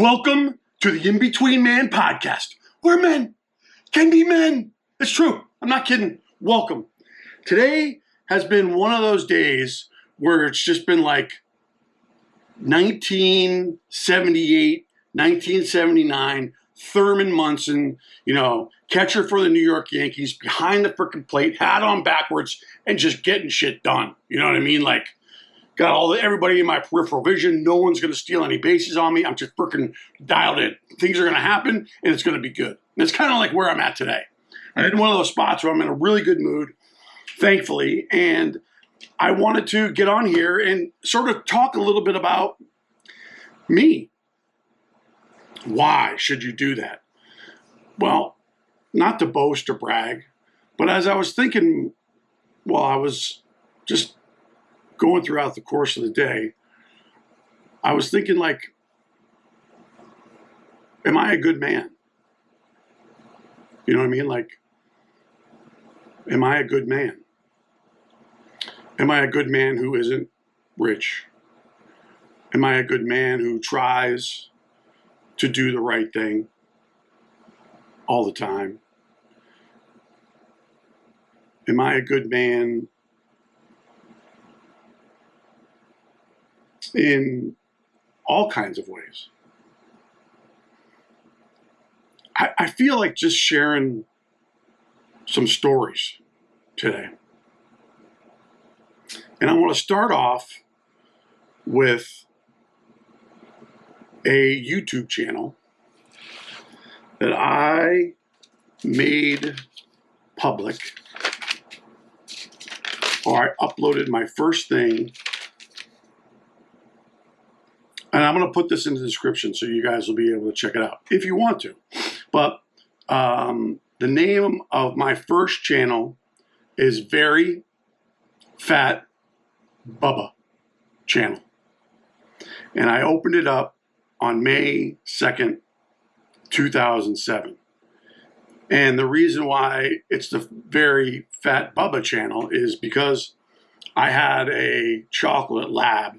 Welcome to the In-Between Man podcast, where men can be men. It's true. I'm not kidding. Welcome. Today has been one of those days where it's just been like 1978, 1979, Thurman Munson, catcher for the New York Yankees, behind the frickin' plate, hat on backwards, and just getting shit done. You know what I mean? Like, got everybody in my peripheral vision. No one's going to steal any bases on me. I'm just freaking dialed in. Things are going to happen, and it's going to be good. And it's kind of like where I'm at today. I'm in one of those spots where I'm in a really good mood, thankfully, and I wanted to get on here and sort of talk a little bit about me. Why should you do that? Well, not to boast or brag, but as I was thinking while I was just going throughout the course of the day, I was thinking, like, am I a good man? You know what I mean? Like, am I a good man? Am I a good man who isn't rich? Am I a good man who tries to do the right thing all the time? Am I a good man in all kinds of ways? I feel like just sharing some stories today. And I want to start off with a YouTube channel that I made public, or I uploaded my first thing. And I'm going to put this in the description so you guys will be able to check it out if you want to. But the name of my first channel is VeryFatBubba Channel. And I opened it up on May 2nd, 2007. And the reason why it's the VeryFatBubba Channel is because I had a chocolate lab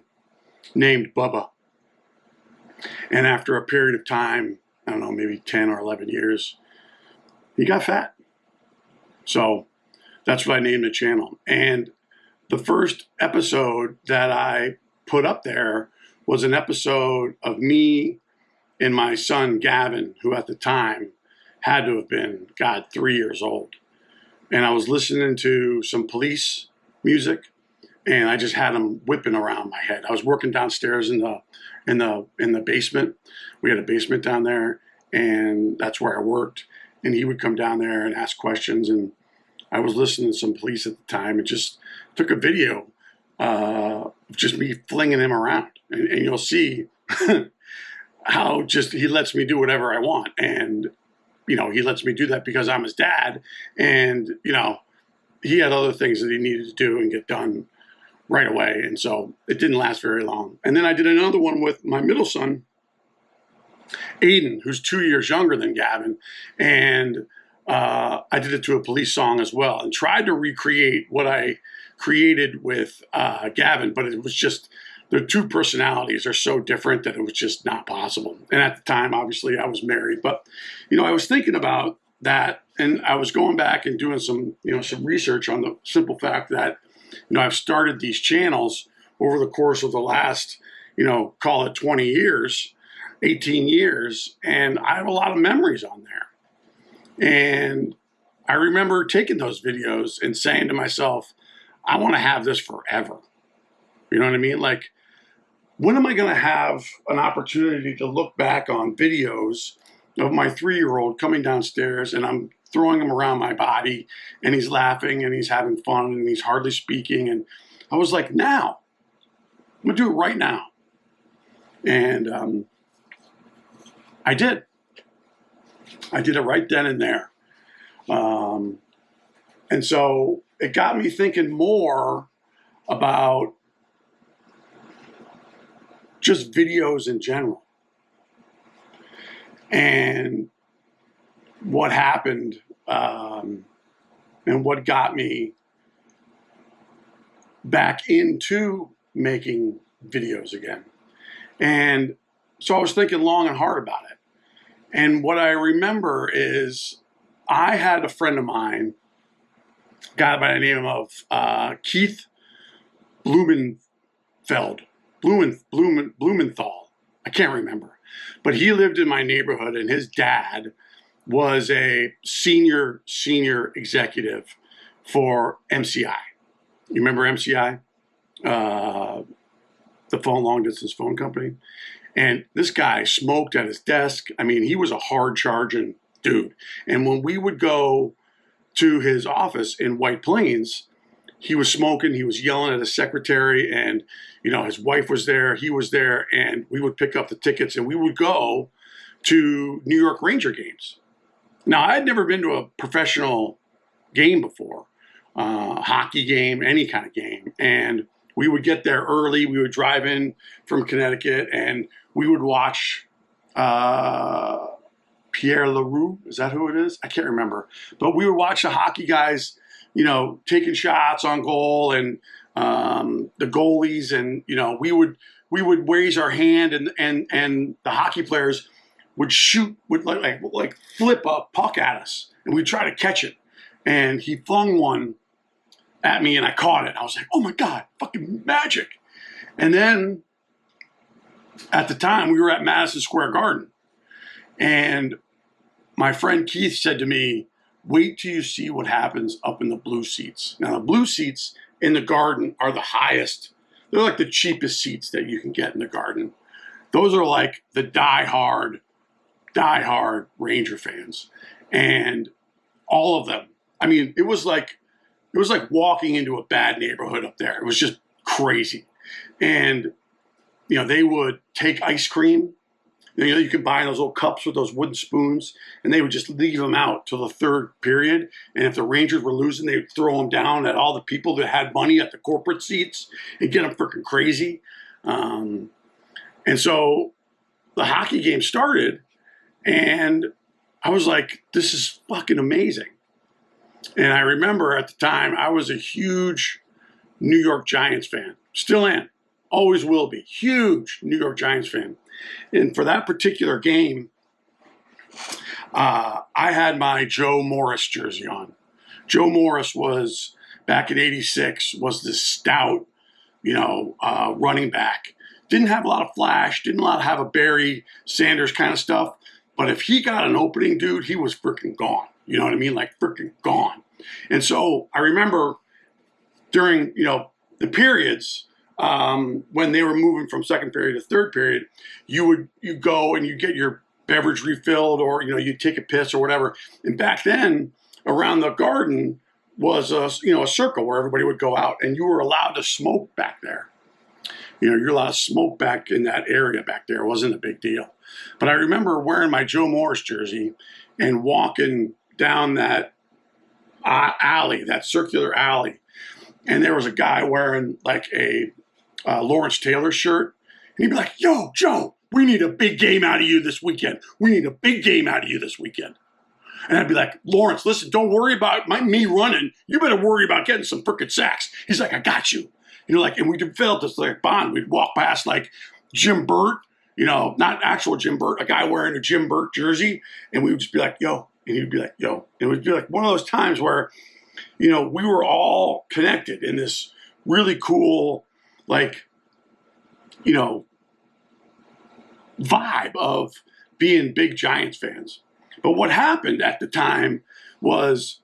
named Bubba. And after a period of time, I don't know, maybe 10 or 11 years, he got fat. So that's what I named the channel. And the first episode that I put up there was an episode of me and my son, Gavin, who at the time had to have been, 3 years old. And I was listening to some police music, and I just had him whipping around my head. I was working downstairs in the basement. We had a basement down there, and that's where I worked. And he would come down there and ask questions, and I was listening to some police at the time, and just took a video of just me flinging him around. And you'll see how just he lets me do whatever I want. And, he lets me do that because I'm his dad. And, he had other things that he needed to do and get done right away. And so it didn't last very long. And then I did another one with my middle son, Aiden, who's 2 years younger than Gavin. And I did it to a police song as well, and tried to recreate what I created with Gavin. But it was just, their two personalities are so different that it was just not possible. And at the time, obviously, I was married. But, I was thinking about that, and I was going back and doing some research on the simple fact that, I've started these channels over the course of the last, call it 20 years, 18 years, and I have a lot of memories on there. And I remember taking those videos and saying to myself, I want to have this forever. You know what I mean? Like, when am I going to have an opportunity to look back on videos of my 3-year-old coming downstairs, and I'm throwing him around my body, and he's laughing, and he's having fun, and he's hardly speaking. And I was like, now. I'm going to do it right now. And I did. I did it right then and there. And so it got me thinking more about just videos in general. And what happened, and what got me back into making videos again. And so I was thinking long and hard about it. And what I remember is I had a friend of mine, a guy by the name of Keith Blumenthal. I can't remember. But he lived in my neighborhood, and his dad was a senior executive for MCI. You remember MCI? The long distance phone company. And this guy smoked at his desk. I mean, he was a hard charging dude. And when we would go to his office in White Plains, he was smoking, he was yelling at his secretary, and, his wife was there, he was there, and we would pick up the tickets and we would go to New York Ranger games. Now, I had never been to a professional game before, hockey game, any kind of game. And we would get there early. We would drive in from Connecticut, and we would watch Pierre Leroux. Is that who it is? I can't remember. But we would watch the hockey guys, taking shots on goal, and the goalies, and we would raise our hand, and the hockey players would shoot, would like flip a puck at us, and we'd try to catch it. And he flung one at me, and I caught it. I was like, oh my God, fucking magic. And then at the time, we were at Madison Square Garden, and my friend Keith said to me, wait till you see what happens up in the blue seats. Now, the blue seats in the Garden are the highest. They're like the cheapest seats that you can get in the Garden. Those are like the diehard Ranger fans. And all of them, I mean, it was like walking into a bad neighborhood up there. It was just crazy. And, they would take ice cream. You could buy those little cups with those wooden spoons, and they would just leave them out till the third period. And if the Rangers were losing, they would throw them down at all the people that had money at the corporate seats and get them freaking crazy. And so the hockey game started, and I was like, this is fucking amazing. And I remember at the time, I was a huge New York Giants fan. Still am. Always will be. Huge New York Giants fan. And for that particular game, I had my Joe Morris jersey on. Joe Morris was, back in '86, was this stout, running back. Didn't have a lot of flash, didn't have a Barry Sanders kind of stuff. But if he got an opening, dude, he was freaking gone. You know what I mean? Like freaking gone. And so I remember during, the periods, when they were moving from second period to third period, you go and you get your beverage refilled, or, you take a piss or whatever. And back then, around the Garden was a circle where everybody would go out, and you were allowed to smoke back there. You're allowed to smoke back in that area back there. It wasn't a big deal. But I remember wearing my Joe Morris jersey and walking down that alley, that circular alley. And there was a guy wearing like a Lawrence Taylor shirt. And he'd be like, yo, Joe, we need a big game out of you this weekend. We need a big game out of you this weekend. And I'd be like, Lawrence, listen, don't worry about me running. You better worry about getting some frickin' sacks. He's like, I got you. And we developed this like bond. We'd walk past like Jim Burt, not actual Jim Burt, a guy wearing a Jim Burt jersey. And we would just be like, yo. And he'd be like, yo. And it would be like one of those times where, we were all connected in this really cool, like, vibe of being big Giants fans. But what happened at the time was,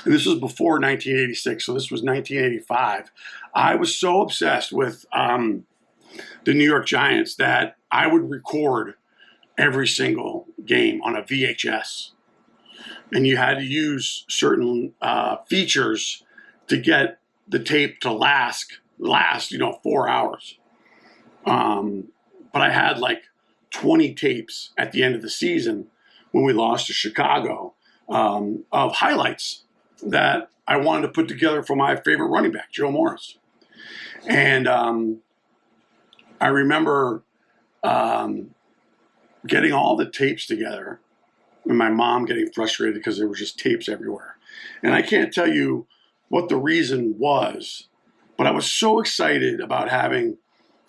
and this was before 1986, so this was 1985, I was so obsessed with the New York Giants that I would record every single game on a VHS. And you had to use certain features to get the tape to last 4 hours. But I had like 20 tapes at the end of the season when we lost to Chicago of highlights that I wanted to put together for my favorite running back, Joe Morris. And I remember getting all the tapes together, and my mom getting frustrated because there were just tapes everywhere. And I can't tell you what the reason was, but I was so excited about having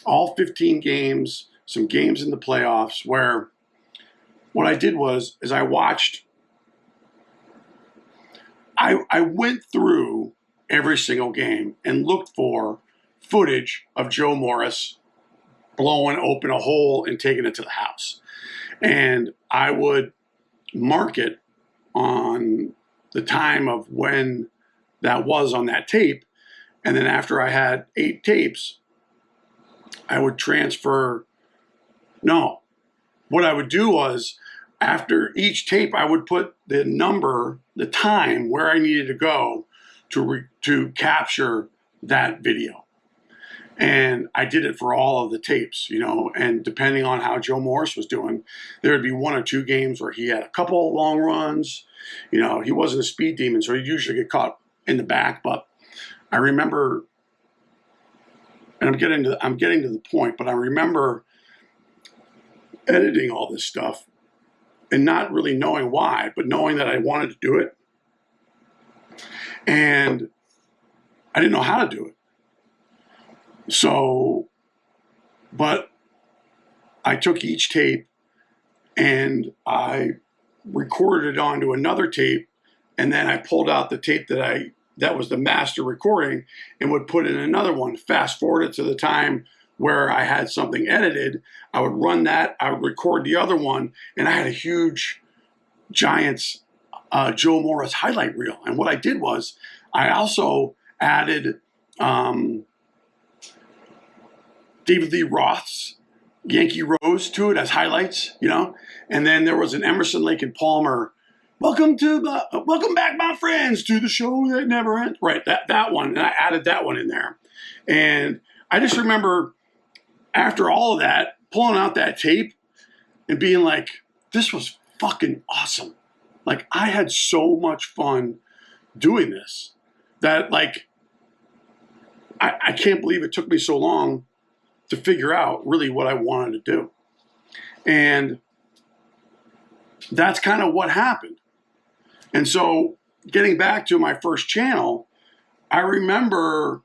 all 15 games some games in the playoffs where what I did was I watched, I went through every single game and looked for footage of Joe Morris blowing open a hole and taking it to the house. And I would mark it on the time of when that was on that tape. And then after I had 8 tapes, I would transfer. No, what I would do was after each tape, I would put the number, the time where I needed to go to capture that video. And I did it for all of the tapes, you know, and depending on how Joe Morris was doing, there would be 1 or 2 games where he had a couple long runs. You know, he wasn't a speed demon, so he'd usually get caught in the back. But I remember, and I'm getting to the point, but I remember editing all this stuff and not really knowing why, but knowing that I wanted to do it. And I didn't know how to do it. So, but I took each tape and I recorded it onto another tape, and then I pulled out the tape that was the master recording and would put in another one, fast forward it to the time where I had something edited. I would run that, I would record the other one, and I had a huge Giants Joe Morris highlight reel. And what I did was I also added David Lee Roth's Yankee Rose to it as highlights, you know. And then there was an Emerson, Lake and Palmer, welcome back, my friends, to the show that never ends. Right, that one, and I added that one in there. And I just remember after all of that, pulling out that tape and being like, this was fucking awesome. Like, I had so much fun doing this that, like, I can't believe it took me so long to figure out really what I wanted to do. And that's kind of what happened. And so getting back to my first channel, I remember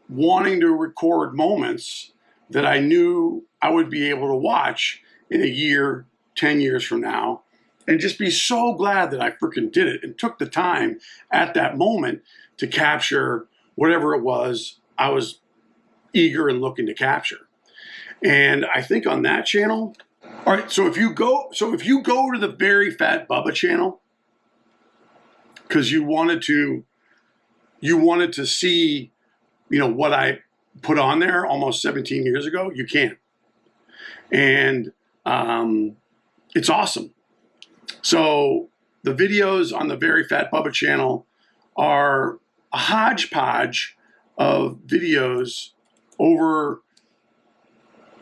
wanting to record moments that I knew I would be able to watch in a year, 10 years from now, and just be so glad that I freaking did it and took the time at that moment to capture whatever it was I was eager and looking to capture. And I think on that channel, all right, so if you go to the VeryFatBubba channel, because you wanted to see, you know, what I put on there almost 17 years ago, you can. And it's awesome. So the videos on the VeryFatBubba channel are a hodgepodge of videos over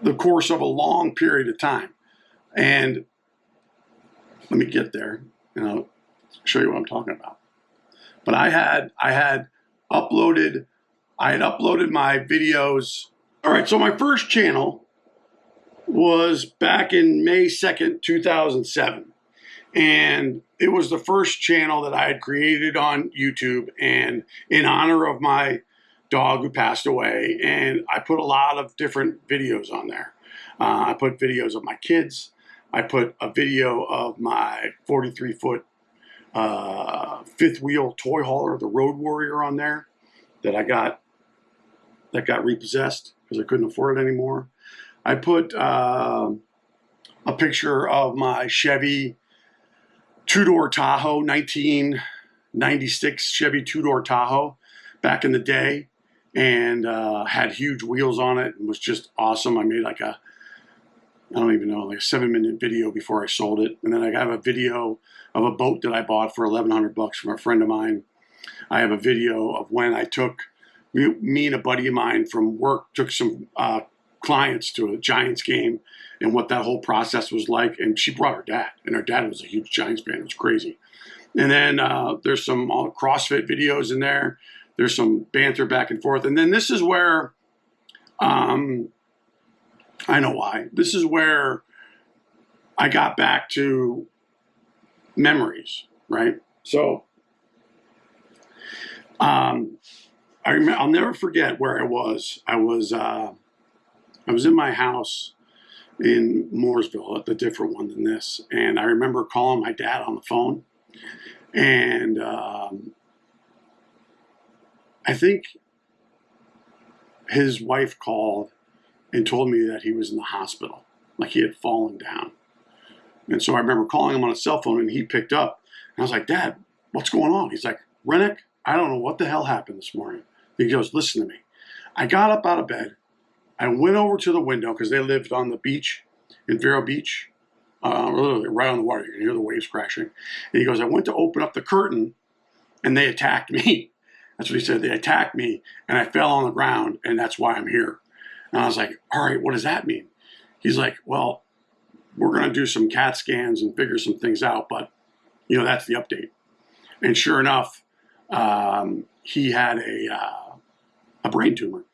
the course of a long period of time. And let me get there and I'll show you what I'm talking about. But I had uploaded my videos. All right, so my first channel was back in May 2nd, 2007. And it was the first channel that I had created on YouTube, and in honor of my dog who passed away. And I put a lot of different videos on there. I put videos of my kids. I put a video of my 43-foot fifth wheel toy hauler, the Road Warrior, on there that got repossessed because I couldn't afford it anymore. I put a picture of my Chevy two-door Tahoe, 1996 Chevy two-door Tahoe back in the day, and had huge wheels on it and was just awesome. I made like a 7-minute video before I sold it. And then I have a video of a boat that I bought for $1,100 from a friend of mine. I have a video of when I took, me and a buddy of mine from work took some clients to a Giants game and what that whole process was like. And she brought her dad, and her dad was a huge Giants fan. It was crazy. And then there's some CrossFit videos in there. There's some banter back and forth. And then this is where, I know why. This is where I got back to memories, right? So I'll never forget where I was. I was in my house. in Mooresville, a different one than this. And I remember calling my dad on the phone, and I think his wife called and told me that he was in the hospital, like he had fallen down. And so I remember calling him on a cell phone, and he picked up. And I was like, Dad, what's going on? He's like, Rennick, I don't know what the hell happened this morning. He goes, listen to me. I got up out of bed. I went over to the window because they lived on the beach in Vero Beach, literally right on the water. You can hear the waves crashing. And he goes, I went to open up the curtain, and they attacked me. That's what he said. They attacked me, and I fell on the ground, and that's why I'm here. And I was like, all right, what does that mean? He's like, well, we're going to do some CAT scans and figure some things out, but, that's the update. And sure enough, he had a brain tumor.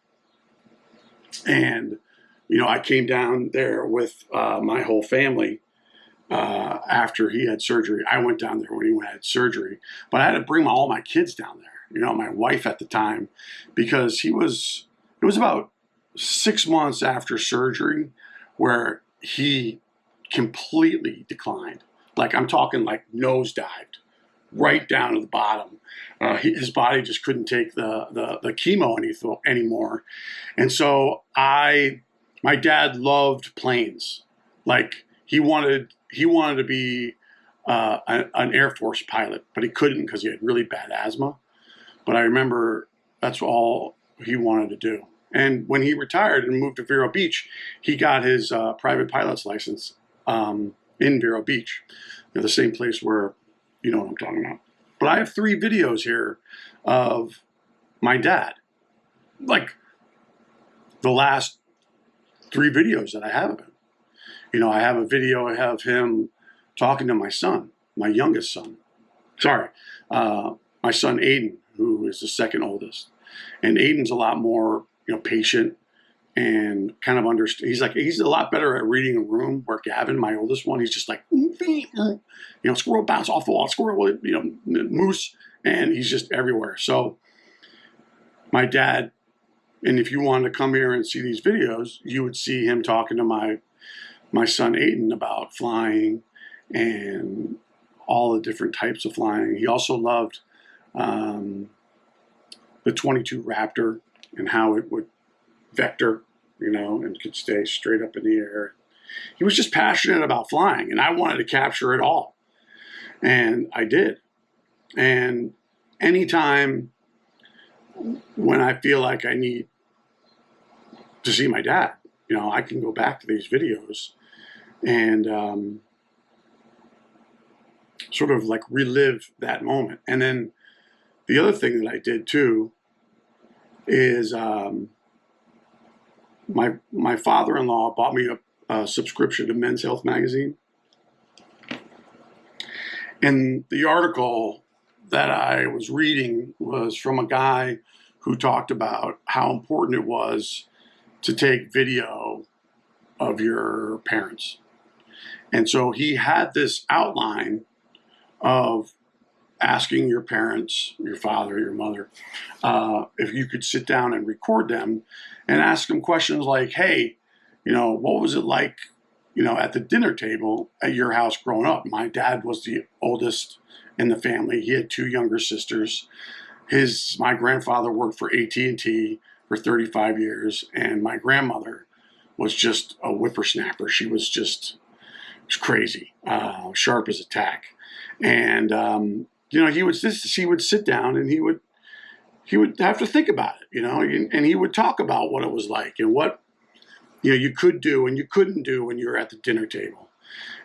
And, I came down there with my whole family after he had surgery. I went down there when he had surgery, but I had to bring all my kids down there, my wife at the time, because it was about 6 months after surgery where he completely declined. Like, I'm talking like nosedived right down to the bottom. His body just couldn't take the chemo anymore. And so my dad loved planes. Like, he wanted to be an Air Force pilot, but he couldn't because he had really bad asthma. But I remember that's all he wanted to do. And when he retired and moved to Vero Beach, he got his private pilot's license in Vero Beach, the same place where, you know what I'm talking about. But I have 3 videos here of my dad, like the last 3 videos that I have of him. I have a video of him talking to my son, my youngest son. Sorry, my son Aiden, who is the second oldest. And Aiden's a lot more, patient and kind of understand. He's a lot better at reading a room, where Gavin, my oldest one, he's just like, squirrel bounce off the wall, squirrel, moose, and he's just everywhere. So my dad, and if you wanted to come here and see these videos, you would see him talking to my son Aiden about flying and all the different types of flying. He also loved the 22 Raptor and how it would vector, and could stay straight up in the air. He was just passionate about flying, and I wanted to capture it all. And I did. And anytime when I feel like I need to see my dad, I can go back to these videos and sort of like relive that moment. And then the other thing that I did too is my father-in-law bought me a subscription to Men's Health magazine. And the article that I was reading was from a guy who talked about how important it was to take video of your parents. And so he had this outline of asking your parents, your father, your mother, if you could sit down and record them and ask them questions like, hey, what was it like, at the dinner table at your house growing up? My dad was the oldest in the family. He had 2 younger sisters. My grandfather worked for AT&T for 35 years, and my grandmother was just a whippersnapper. She was crazy, sharp as a tack. And, she would sit down and he would have to think about it, and he would talk about what it was like and what, you could do and you couldn't do when you were at the dinner table.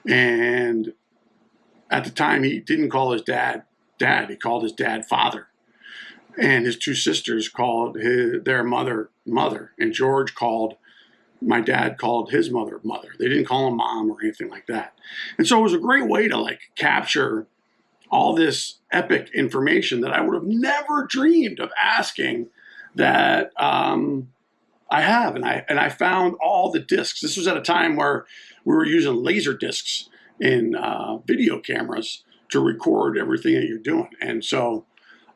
And at the time, he didn't call his dad, he called his dad father. And his 2 sisters called their mother, and George my dad called his mother. They didn't call him mom or anything like that. And so it was a great way to capture all this epic information that I would have never dreamed of asking that I have. And I found all the discs. This was at a time where we were using laser discs in video cameras to record everything that you're doing. And so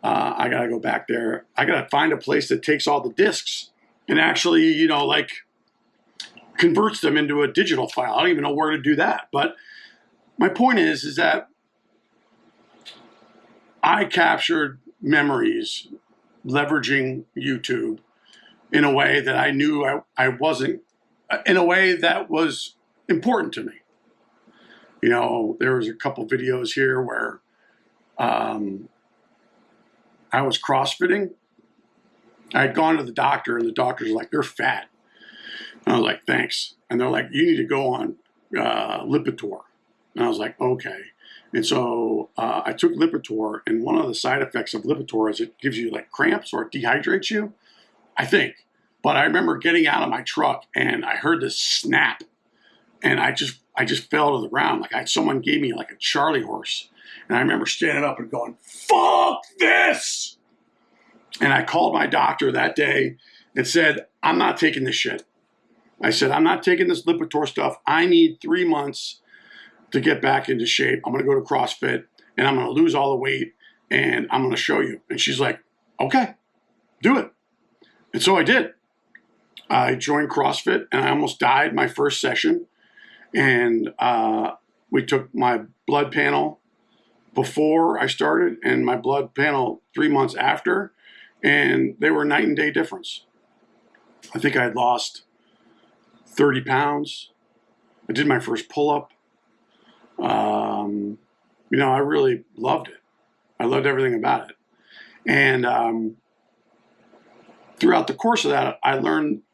I got to go back there. I got to find a place that takes all the discs and actually, converts them into a digital file. I don't even know where to do that. But my point is that I captured memories leveraging YouTube in a way that I knew I wasn't, in a way that was important to me. You know, there was a couple videos here where I was CrossFitting. I had gone to the doctor, and the doctor's like, "You're fat." And I was like, "Thanks." And they're like, "You need to go on Lipitor." And I was like, "Okay." And so I took Lipitor, and one of the side effects of Lipitor is it gives you like cramps or it dehydrates you, I think. But I remember getting out of my truck, and I heard this snap, and I just fell to the ground. Like someone gave me like a Charlie horse. And I remember standing up and going, "Fuck this!" And I called my doctor that day and said, "I'm not taking this shit." I said, "I'm not taking this Lipitor stuff. I need 3 months to get back into shape. I'm going to go to CrossFit, and I'm going to lose all the weight, and I'm going to show you." And she's like, "Okay, do it." And so I did. I joined CrossFit, and I almost died my first session. And we took my blood panel before I started and my blood panel 3 months after, and they were night and day difference. I think I had lost 30 pounds. I did my first pull-up. You know, I really loved it. I loved everything about it. And throughout the course of that, I learned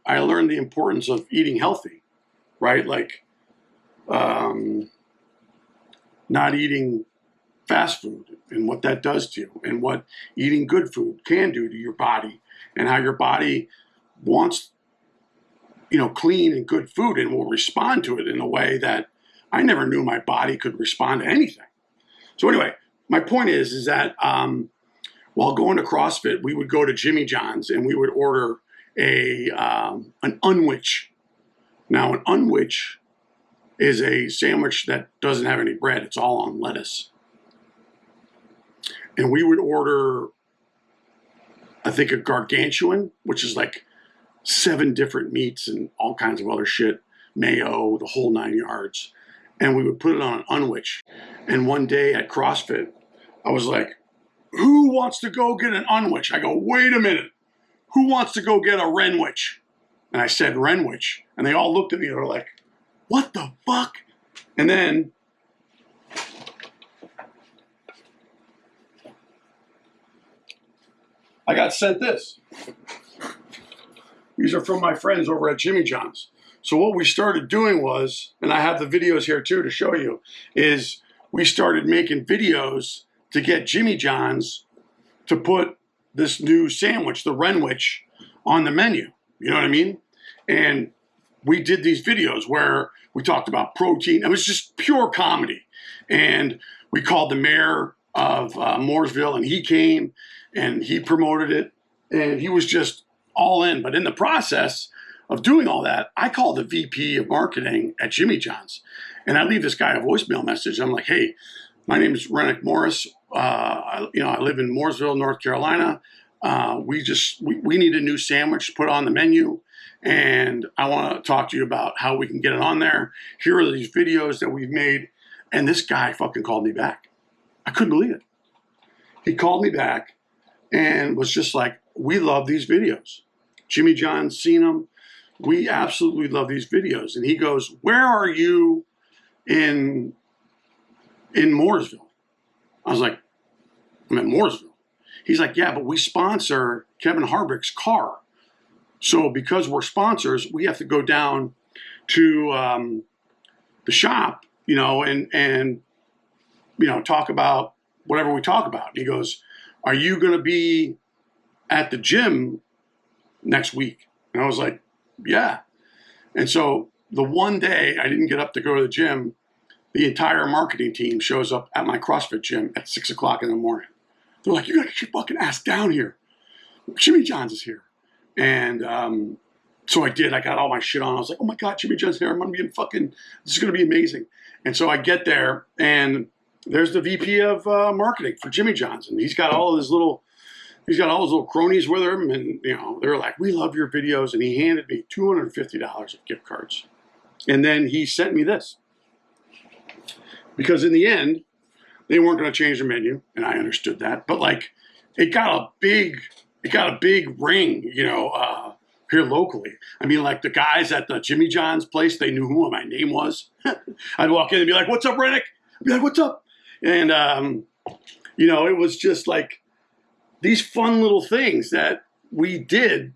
the importance of eating healthy, right? Like not eating fast food and what that does to you, and what eating good food can do to your body, and how your body wants, you know, clean and good food and will respond to it in a way that I never knew my body could respond to anything. So anyway, my point is that while going to CrossFit, we would go to Jimmy Johns and we would order an unwich. Now, an unwich is a sandwich that doesn't have any bread. It's all on lettuce. And we would order, I think, a gargantuan, which is like 7 different meats and all kinds of other shit, mayo, the whole 9 yards. And we would put it on an unwich. And one day at CrossFit, I was like, "Who wants to go get an unwich?" I go, "Wait a minute. Who wants to go get a Renwich?" And I said Renwich. And they all looked at me and were like, "What the fuck?" And then I got sent this. These are from my friends over at Jimmy Johns. So what we started doing was, and I have the videos here too to show you, is we started making videos to get Jimmy Johns to put this new sandwich, the Renwich, on the menu. You know what I mean? And we did these videos where we talked about protein. It was just pure comedy. And we called the mayor of Mooresville, and he came and he promoted it. And he was just all in. But in the process of doing all that, I called the VP of marketing at Jimmy Johns. And I leave this guy a voicemail message. I'm like, "Hey, my name is Rennick Morris. I live in Mooresville, North Carolina. We need a new sandwich put on the menu. And I want to talk to you about how we can get it on there. Here are these videos that we've made." And this guy fucking called me back. I couldn't believe it. He called me back and was just like, "We love these videos. Jimmy John's seen them. We absolutely love these videos." And he goes, "Where are you in Mooresville?" I was like, "I'm in Mooresville." He's like, "Yeah, but we sponsor Kevin Harvick's car. So because we're sponsors, we have to go down to the shop, and talk about whatever we talk about." He goes, "Are you going to be at the gym next week?" And I was like, "Yeah." And so the one day I didn't get up to go to the gym, the entire marketing team shows up at my CrossFit gym at 6 o'clock in the morning. They're like, "You got to get your fucking ass down here. Jimmy Johns is here." And so I did. I got all my shit on. I was like, "Oh my God, Jimmy Johns here. I'm going to be this is going to be amazing." And so I get there, and there's the VP of marketing for Jimmy Johns. And he's got all his little cronies with him. And, they were like, "We love your videos." And he handed me $250 of gift cards. And then he sent me this. Because in the end, they weren't going to change the menu, and I understood that. But like, it got a big ring, here locally. I mean, like the guys at the Jimmy Johns place, they knew who my name was. I'd walk in and be like, "What's up, Rennick?" I'd be like, "What's up?" And it was just like these fun little things that we did,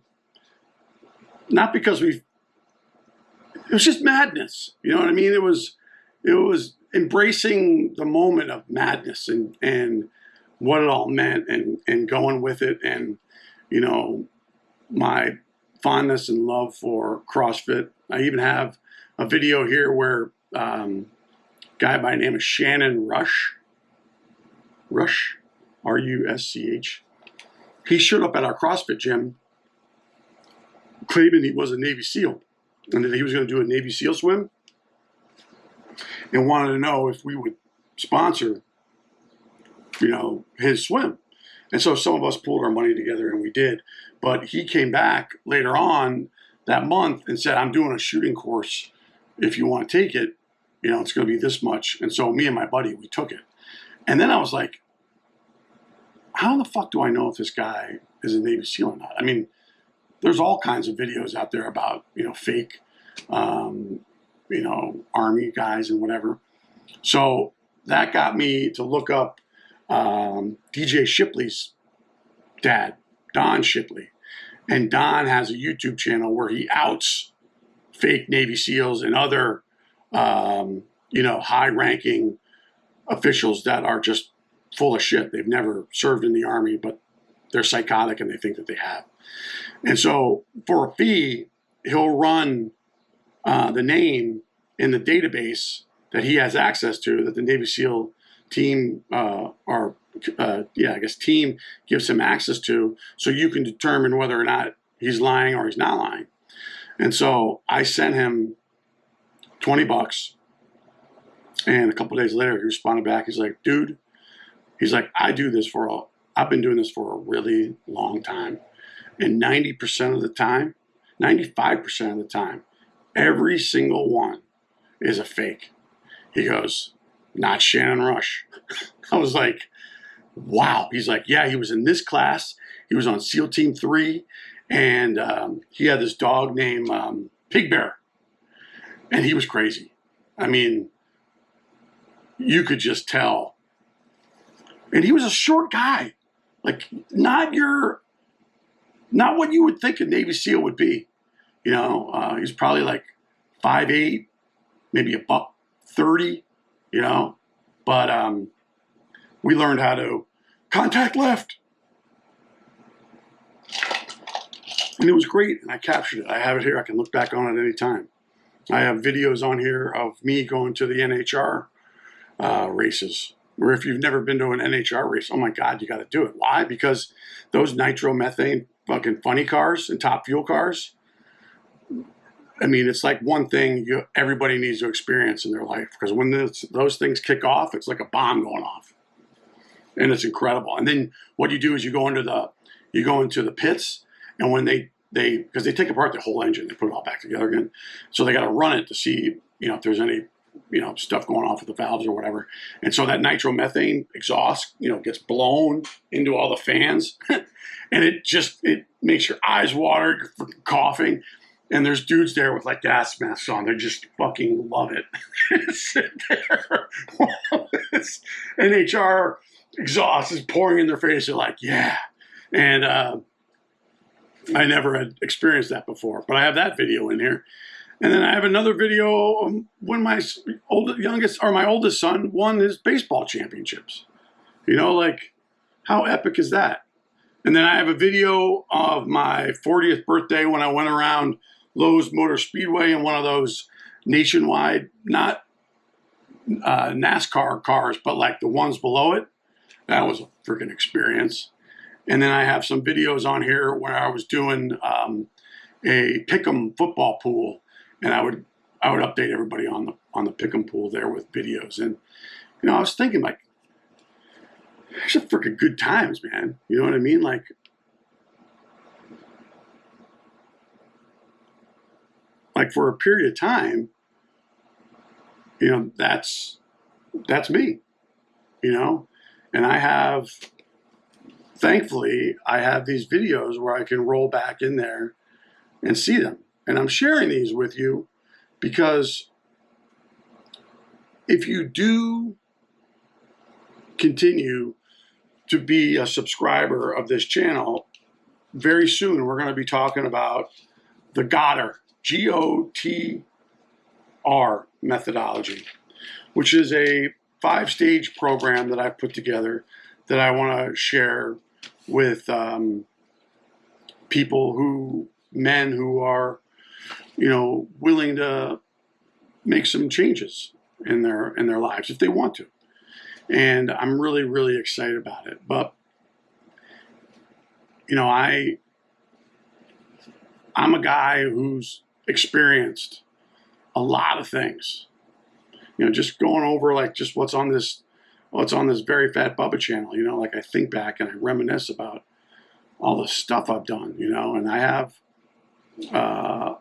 not because it was just madness. You know what I mean? It was embracing the moment of madness and what it all meant and going with it. And, my fondness and love for CrossFit. I even have a video here where a guy by the name of Shannon Rush, Rusch, he showed up at our CrossFit gym claiming he was a Navy SEAL and that he was going to do a Navy SEAL swim and wanted to know if we would sponsor, his swim. And so some of us pulled our money together and we did. But he came back later on that month and said, "I'm doing a shooting course. If you want to take it, it's going to be this much." And so me and my buddy, we took it. And then I was like, how the fuck do I know if this guy is a Navy SEAL or not? I mean, there's all kinds of videos out there about, fake, Army guys and whatever. So that got me to look up DJ Shipley's dad, Don Shipley. And Don has a YouTube channel where he outs fake Navy SEALs and other, high-ranking officials that are just full of shit. They've never served in the Army, but they're psychotic and they think that they have. And so for a fee, he'll run the name in the database that he has access to, that the Navy SEAL team team gives him access to, so you can determine whether or not he's lying or he's not lying. And so I sent him $20, and a couple of days later he responded back. He's like, "Dude," he's like, I've been doing this for a really long time, and 90% of the time, 95% of the time, every single one is a fake. He goes, "Not Shannon Rush." I was like, wow. He's like, "Yeah, he was in this class. He was on SEAL Team 3, and he had this dog named Pig Bear, and he was crazy. I mean, you could just tell. And he was a short guy, like not what you would think a Navy SEAL would be. He's probably like 5'8", maybe $130, But we learned how to contact left. And it was great, and I captured it. I have it here. I can look back on it any time. I have videos on here of me going to the NHR races, where if you've never been to an NHR race, oh my God, you got to do it. Why? Because those nitromethane fucking funny cars and top fuel cars, I mean, it's like one thing everybody needs to experience in their life, because when those things kick off, it's like a bomb going off, and it's incredible. And then what you do is you go into the pits, and when because they take apart the whole engine, they put it all back together again, so they got to run it to see if there's any stuff going off with the valves or whatever. And so that nitromethane exhaust gets blown into all the fans, and it makes your eyes water. You're freaking coughing. And there's dudes there with like gas masks on. They just fucking love it. Sit there while this NHR exhaust is pouring in their face. They're like, yeah. And I never had experienced that before, but I have that video in here. And then I have another video when my oldest son won his baseball championships. Like, how epic is that? And then I have a video of my 40th birthday when I went around Lowe's Motor Speedway in one of those nationwide, not NASCAR cars, but like the ones below it. That was a freaking experience. And then I have some videos on here where I was doing a pick'em football pool, and I would update everybody on the pick'em pool there with videos. And I was thinking, like, it's a freaking good times, man. You know what I mean? Like for a period of time, that's me, and thankfully, I have these videos where I can roll back in there and see them. And I'm sharing these with you because if you do continue to be a subscriber of this channel, very soon we're going to be talking about the GOTR, GOTR methodology, which is a 5-stage program that I've put together that I want to share with men who are, willing to make some changes in their lives if they want to. And I'm really, really excited about it. But, I'm a guy who's experienced a lot of things. Just going over just what's on this VeryFatBubba channel. I think back and I reminisce about all the stuff I've done. And I have a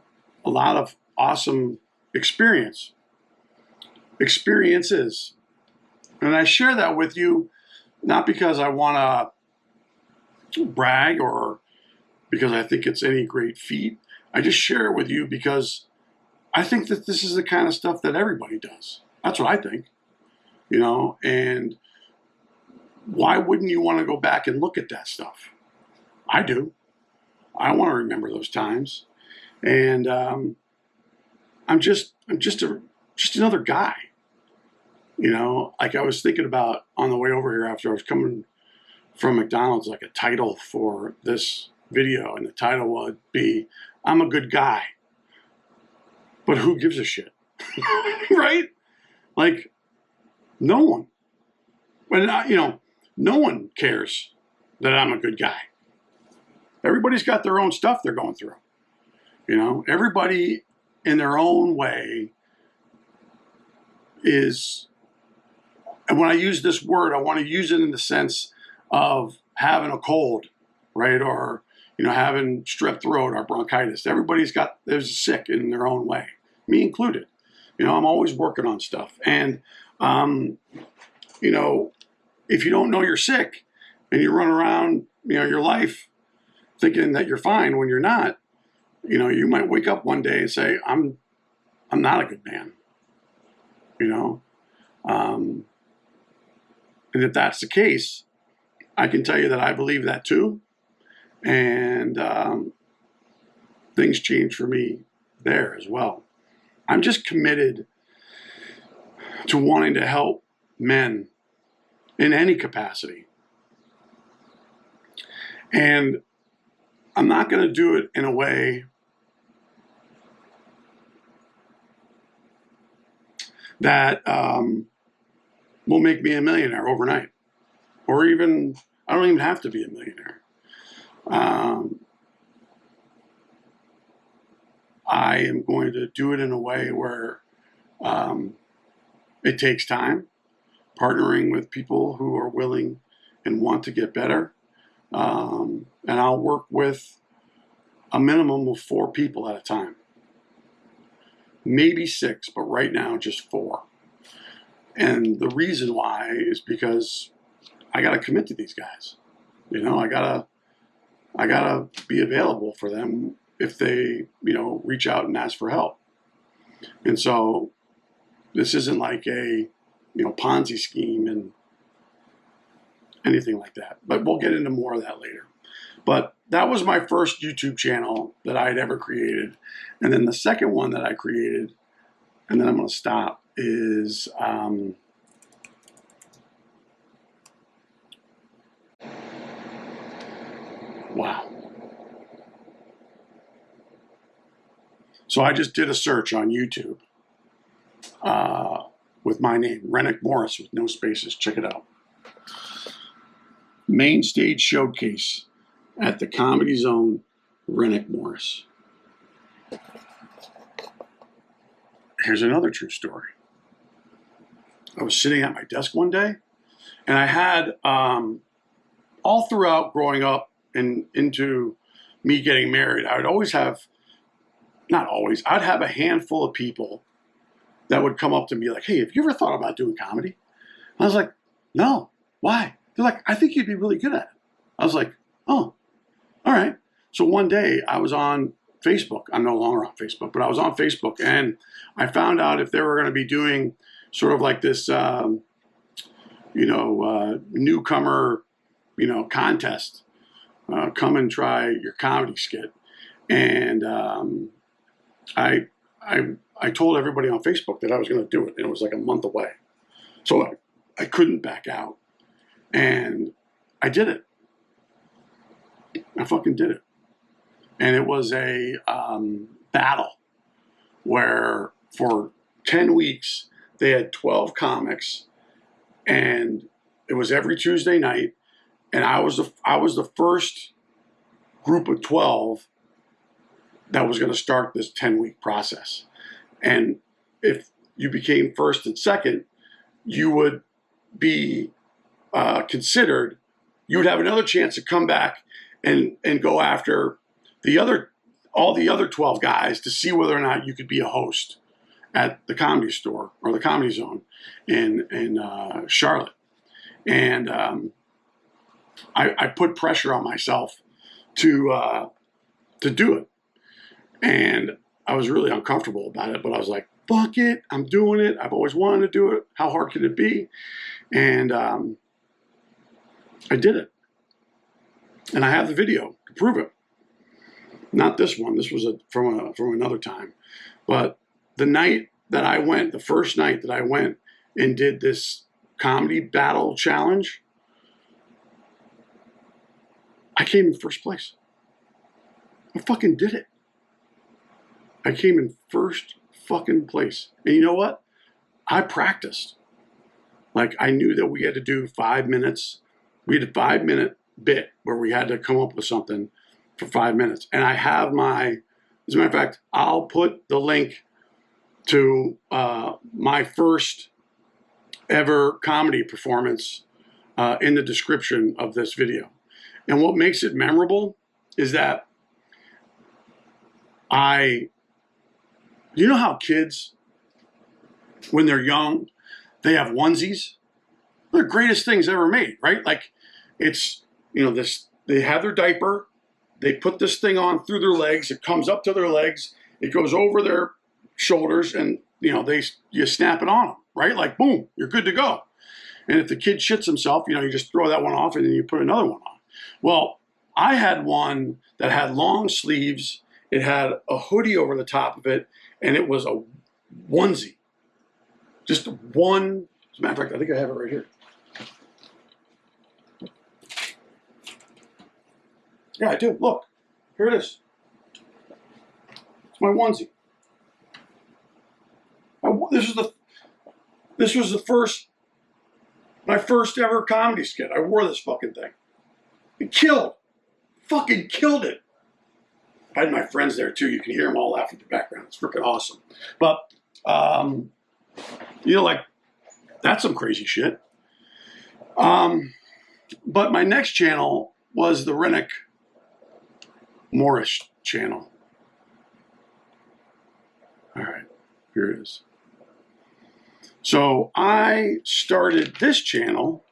lot of awesome experiences, and I share that with you not because I want to brag or because I think it's any great feat. I just share it with you because I think that this is the kind of stuff that everybody does. That's what I think, and why wouldn't you want to go back and look at that stuff? I do. I want to remember those times, and I'm just another guy, Like I was thinking about on the way over here after I was coming from McDonald's, like a title for this video, and the title would be "I'm a good guy," but who gives a shit, right? Like, no one. No one cares that I'm a good guy. Everybody's got their own stuff they're going through. Everybody in their own way is, and when I use this word, I want to use it in the sense of having a cold, right? Or, having strep throat or bronchitis. They're sick in their own way, me included. I'm always working on stuff. And, if you don't know you're sick and you run around, your life thinking that you're fine when you're not, you might wake up one day and say, I'm not a good man, and if that's the case, I can tell you that I believe that too. And things change for me there as well. I'm just committed to wanting to help men in any capacity. And I'm not going to do it in a way that will make me a millionaire overnight. Or even, I don't even have to be a millionaire. I am going to do it in a way where it takes time, partnering with people who are willing and want to get better. And I'll work with a minimum of 4 people at a time. Maybe 6, but right now just 4. And the reason why is because I got to commit to these guys. I gotta be available for them if they, reach out and ask for help. And so this isn't like a, Ponzi scheme and anything like that. But we'll get into more of that later. But that was my first YouTube channel that I had ever created. And then the second one that I created, and then I'm going to stop, is wow. So I just did a search on YouTube with my name, Renwick Morris, with no spaces. Check it out. Main stage showcase at the Comedy Zone, Renwick Morris. Here's another true story. I was sitting at my desk one day, and I had, all throughout growing up and into me getting married, I would always have, not always, I'd have a handful of people that would come up to me like, hey, have you ever thought about doing comedy? I was like, no, why? They're like, I think you'd be really good at it. I was like, oh, all right. So one day I was on Facebook. I'm no longer on Facebook, but I was on Facebook, and I found out if they were going to be doing sort of like this, newcomer, contest. Come and try your comedy skit. And I told everybody on Facebook that I was going to do it, and it was like a month away. So I couldn't back out. And I did it. I fucking did it. And it was a battle where for 10 weeks they had 12 comics, and it was every Tuesday night. And I was the first group of 12 that was going to start this 10-week process. And if you became first and second, you would be considered. You would have another chance to come back and go after all the other 12 guys to see whether or not you could be a host at the Comedy Store or the Comedy Zone in Charlotte. And I put pressure on myself to do it. And I was really uncomfortable about it, but I was like, fuck it, I'm doing it. I've always wanted to do it. How hard could it be? And I did it. And I have the video to prove it. Not this one. This was from another time. But the night that I went, the first night that I went and did this comedy battle challenge, I came in first place. I fucking did it. I came in first fucking place. And you know what? I practiced. Like, I knew that we had to do 5 minutes. We had a 5-minute bit where we had to come up with something for 5 minutes. And I have as a matter of fact, I'll put the link to my first ever comedy performance in the description of this video. And what makes it memorable is that you know how kids, when they're young, they have onesies? They're the greatest things ever made, right? Like, it's, they have their diaper, they put this thing on through their legs, it comes up to their legs, it goes over their shoulders, and, you snap it on them, right? Like, boom, you're good to go. And if the kid shits himself, you just throw that one off and then you put another one on. Well, I had one that had long sleeves, it had a hoodie over the top of it, and it was a onesie. Just one. As a matter of fact, I think I have it right here. Yeah, I do. Look, here it is. It's my onesie. This was my first ever comedy skit. I wore this fucking thing. It killed. Fucking killed it. I had my friends there too. You can hear them all laughing in the background. It's freaking awesome. But, that's some crazy shit. But my next channel was the Renwich Morris channel. All right, here it is. So I started this channel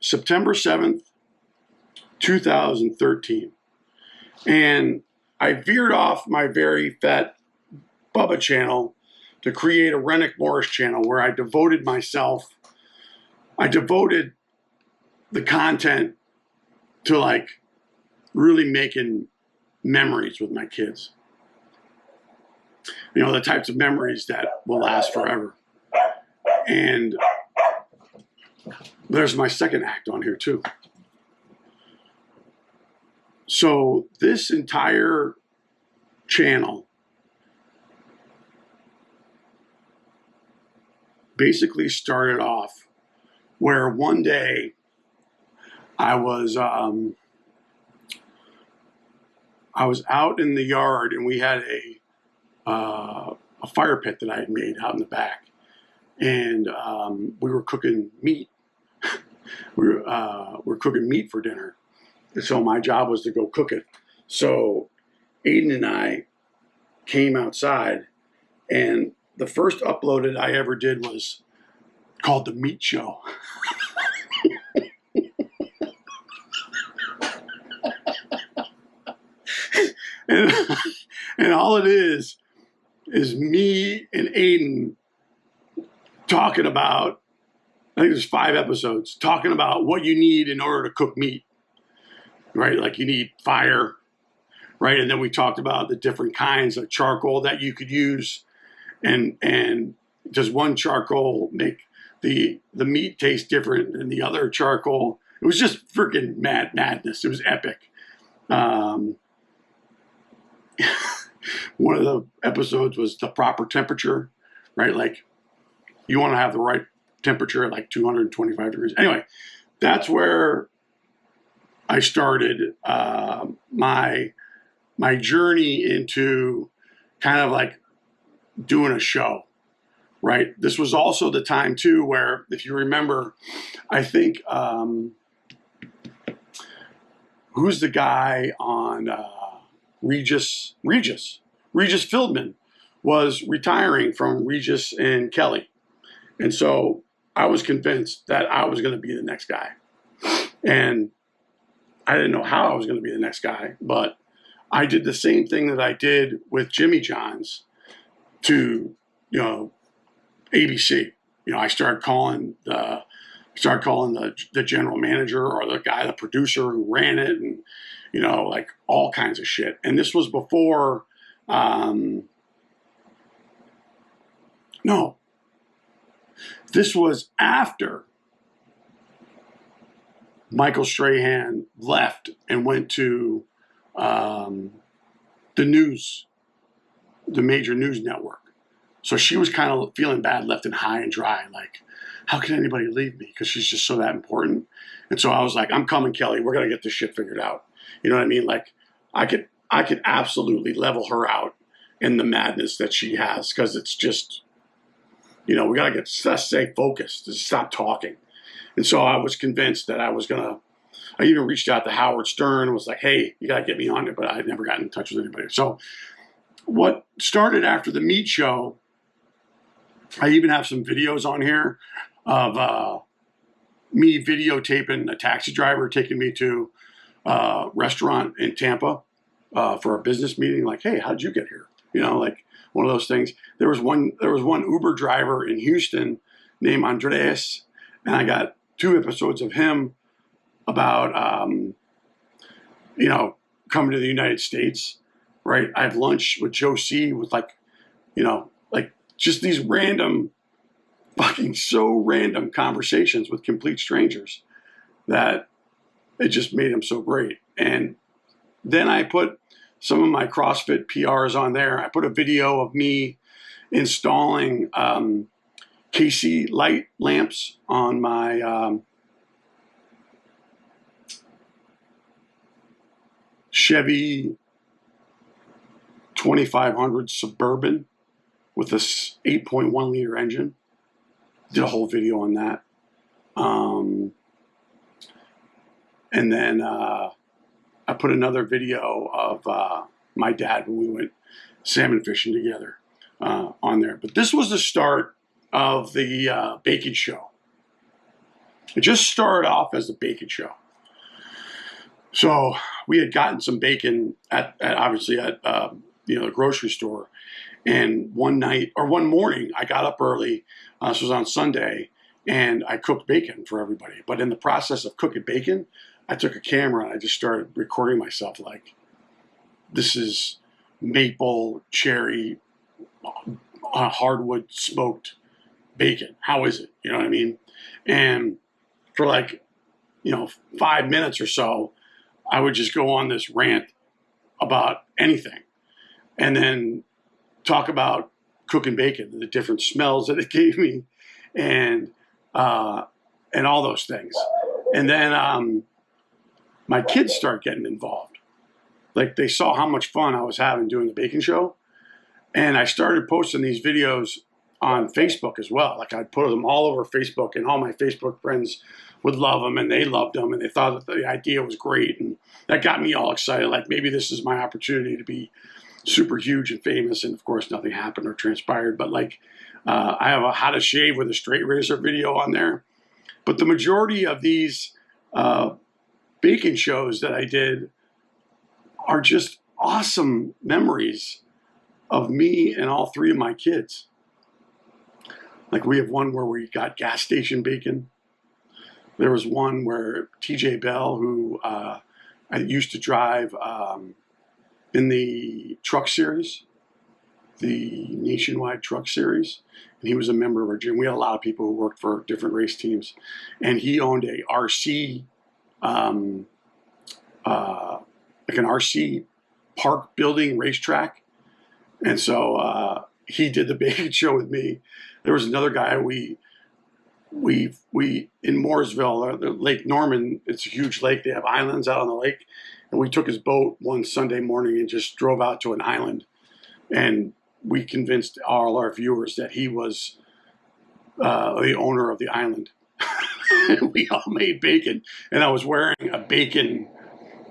September 7th, 2013. And I veered off my VeryFatBubba channel to create a Renwich Morris channel where I devoted the content to like really making memories with my kids. The types of memories that will last forever. And there's my second act on here too. So this entire channel basically started off where one day I was out in the yard, and we had a fire pit that I had made out in the back, and we were cooking meat. we were cooking meat for dinner, and so my job was to go cook it. So Aiden and I came outside, and the first uploaded I ever did was called The Meat Show. and, and all it is me and Aiden talking about, I think there's 5 episodes, talking about what you need in order to cook meat, right? Like you need fire, right? And then we talked about the different kinds of charcoal that you could use, and does one charcoal make the meat taste different than the other charcoal? It was just freaking madness. It was epic. One of the episodes was the proper temperature, right? Like you want to have the right temperature at like 225 degrees. Anyway, that's where I started my journey into kind of like doing a show, right? This was also the time too where, if you remember, I think who's the guy on Regis Philbin was retiring from Regis and Kelly. And so I was convinced that I was going to be the next guy. And I didn't know how I was going to be the next guy, but I did the same thing that I did with Jimmy Johns to, ABC. I started calling the general manager or the guy, the producer who ran it, and, like all kinds of shit. And this was before, this was after Michael Strahan left and went to the major news network. So she was kind of feeling bad, left and high and dry. Like, how can anybody leave me? Because she's just so that important. And so I was like, I'm coming, Kelly. We're going to get this shit figured out. You know what I mean? Like, I could absolutely level her out in the madness that she has, because it's just, we got to stay focused, just stop talking. And so I was convinced that I even reached out to Howard Stern and was like, hey, you got to get me on it, but I'd never gotten in touch with anybody. So what started after the meat show, I even have some videos on here of me videotaping a taxi driver taking me to a restaurant in Tampa for a business meeting. Like, hey, how'd you get here? Like one of those things. There was one Uber driver in Houston named Andres, and I got 2 episodes of him about, coming to the United States, right? I had lunch with Joe C. with like just these random, fucking so random conversations with complete strangers that it just made him so great. And then I put some of my CrossFit PRs on there. I put a video of me installing KC light lamps on my Chevy 2500 Suburban with this 8.1 liter engine. Did a whole video on that. And then I put another video of my dad when we went salmon fishing together on there. But this was the start of the bacon show. It just started off as a bacon show. So we had gotten some bacon at the grocery store. And one morning, I got up early. This was on Sunday, and I cooked bacon for everybody. But in the process of cooking bacon, I took a camera and I just started recording myself like, this is maple, cherry, hardwood smoked bacon. How is it? You know what I mean? And for 5 minutes or so, I would just go on this rant about anything. And then talk about cooking bacon and the different smells that it gave me, and all those things. And then my kids start getting involved. Like, they saw how much fun I was having doing the bacon show, and I started posting these videos on Facebook as well. Like, I'd put them all over Facebook, and all my Facebook friends would love them, and they loved them, and they thought that the idea was great, and that got me all excited. Like, maybe this is my opportunity to be super huge and famous, and of course nothing happened or transpired. But like, I have a how to shave with a straight razor video on there. But the majority of these bacon shows that I did are just awesome memories of me and all three of my kids. Like, we have one where we got gas station bacon. There was one where TJ Bell, who I used to drive in the truck series, the nationwide truck series, and he was a member of our gym. We had a lot of people who worked for different race teams, and he owned a RC, like an RC park building racetrack, and so he did the bacon show with me. There was another guy we in Mooresville, Lake Norman. It's a huge lake. They have islands out on the lake, and we took his boat one Sunday morning and just drove out to an island, and we convinced all our viewers that he was the owner of the island. We all made bacon, and I was wearing a bacon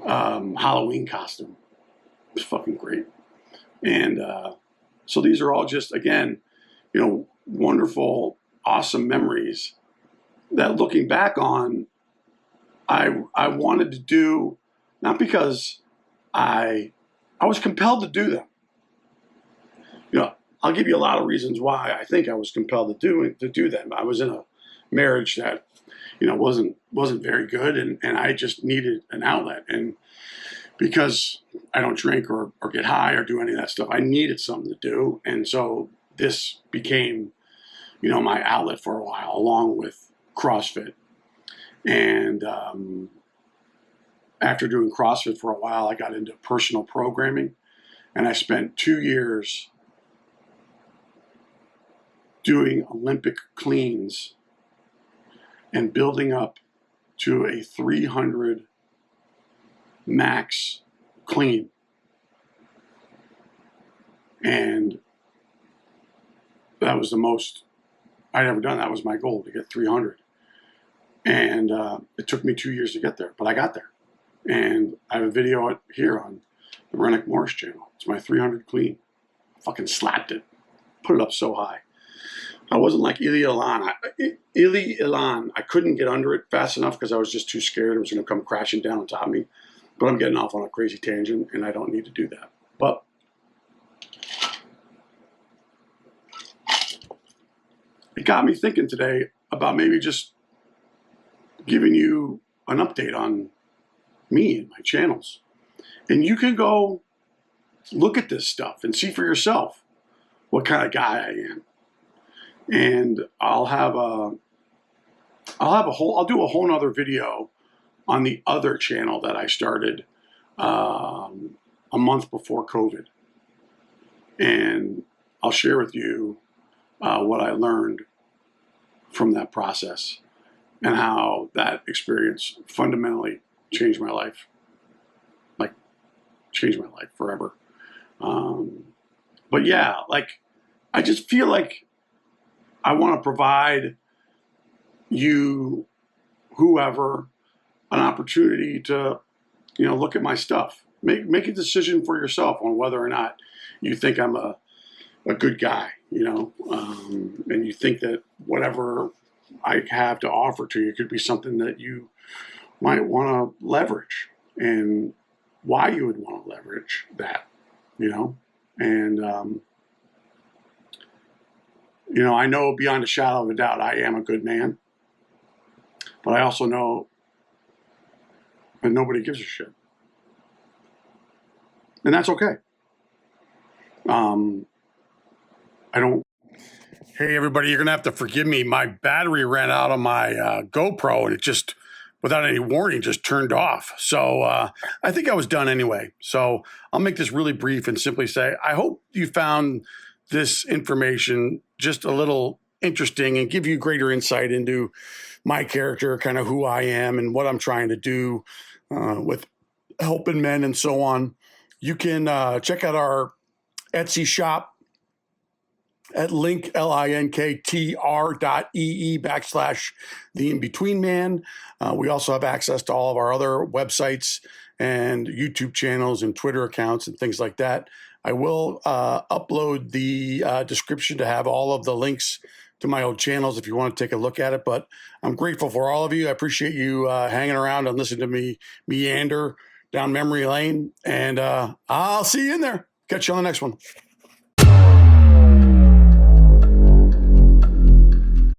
Halloween costume. It was fucking great. And so these are all just, again, wonderful, awesome memories that, looking back on, I wanted to do, not because I was compelled to do them. I'll give you a lot of reasons why I think I was compelled to do them. I was in a marriage that, wasn't very good, and I just needed an outlet. And because I don't drink or get high or do any of that stuff, I needed something to do. And so this became, my outlet for a while, along with CrossFit. And after doing CrossFit for a while, I got into personal programming, and I spent 2 years doing Olympic cleans and building up to a 300 max clean. And that was the most I'd ever done. That was my goal, to get 300. And it took me 2 years to get there, but I got there. And I have a video here on the Renwich Morris channel. It's my 300 clean. Fucking slapped it. Put it up so high. I wasn't like Ili Ilan. I couldn't get under it fast enough because I was just too scared it was going to come crashing down on top of me. But I'm getting off on a crazy tangent, and I don't need to do that. But it got me thinking today about maybe just giving you an update on me and my channels. And you can go look at this stuff and see for yourself what kind of guy I am. And I'll do a whole nother video on the other channel that I started a month before COVID. And I'll share with you what I learned from that process and how that experience fundamentally changed my life. Like, changed my life forever. But yeah, like, I just feel like I want to provide you, whoever, an opportunity to, look at my stuff. Make a decision for yourself on whether or not you think I'm a good guy, and you think that whatever I have to offer to you could be something that you might want to leverage, and why you would want to leverage that, and I know beyond a shadow of a doubt I am a good man, but I also know that nobody gives a shit. And that's okay. Hey, everybody, you're going to have to forgive me. My battery ran out on my GoPro, and it just, without any warning, just turned off. So I think I was done anyway. So I'll make this really brief and simply say, I hope you found this information just a little interesting and give you greater insight into my character, kind of who I am and what I'm trying to do with helping men and so on. You can check out our Etsy shop at linktr.ee/thein-betweenman. We also have access to all of our other websites and YouTube channels and Twitter accounts and things like that. I will upload the description to have all of the links to my old channels if you want to take a look at it. But I'm grateful for all of you. I appreciate you hanging around and listening to me meander down memory lane. And I'll see you in there. Catch you on the next one.